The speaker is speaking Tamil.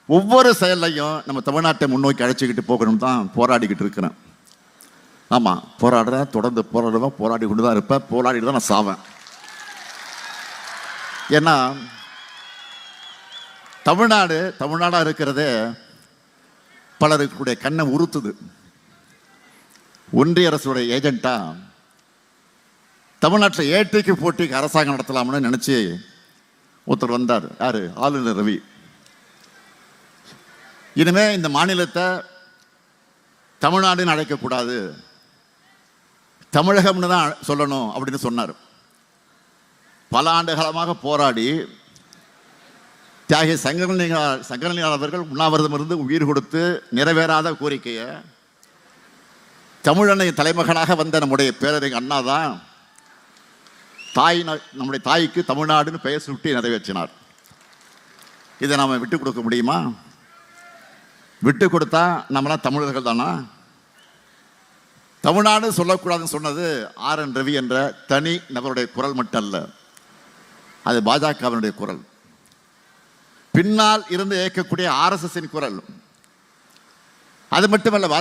ஒவ்வொரு செயலையும் நம்ம தமிழ்நாட்டை முன்னோக்கி அழைச்சிக்கிட்டு போகணும் தான் போராடிக்கிட்டு இருக்கிறேன். ஆமாம், போராடுறேன், தொடர்ந்து போராடுவேன், போராடி கொண்டு தான் இருப்பேன், போராடிட்டு தான் நான் சாவேன். ஏன்னா தமிழ்நாடாக இருக்கிறதே பலருக்குடைய கண்ணை உறுத்துது. ஒன்றிய அரசுடைய ஏஜென்ட்டா தமிழ்நாட்டில் ஏட்டைக்கு போட்டிக்கு அரசாங்கம் நடத்தலாம்னு நினச்சி ஒருத்தர் வந்தார். யார்? ஆளுநர் ரவி. இனிமே இந்த மாநிலத்தை தமிழ்நாடுன்னு அழைக்கக்கூடாது, தமிழகம்னு தான் சொல்லணும் அப்படின்னு சொன்னார். பல ஆண்டு காலமாக போராடி தியாகி சங்கரலிங்கம் அவர்கள் உண்ணாவிரதம் இருந்து உயிர் கொடுத்து நிறைவேறாத கோரிக்கையை தமிழனை தலைமகனாக வந்த நம்முடைய பேரறிஞர் அண்ணா தான் நம்முடைய தாய்க்கு தமிழ்நாடுன்னு பெயர் சுட்டி நிறைவேற்றினார். இதை நாம் விட்டு கொடுக்க முடியுமா? விட்டு கொடுத்தா நம்மளாம் தமிழர்கள் தானா? தமிழ்நாடு சொல்லக்கூடாதுன்னு சொன்னது ஆர்.என். ரவி என்ற தனி நபருடைய குரல் மட்டும் அல்ல, அது பாஜகவினுடைய குரல். பின்னால் இருந்து இயக்கக்கூடிய RSSின் குரல். அது மட்டுமல்ல,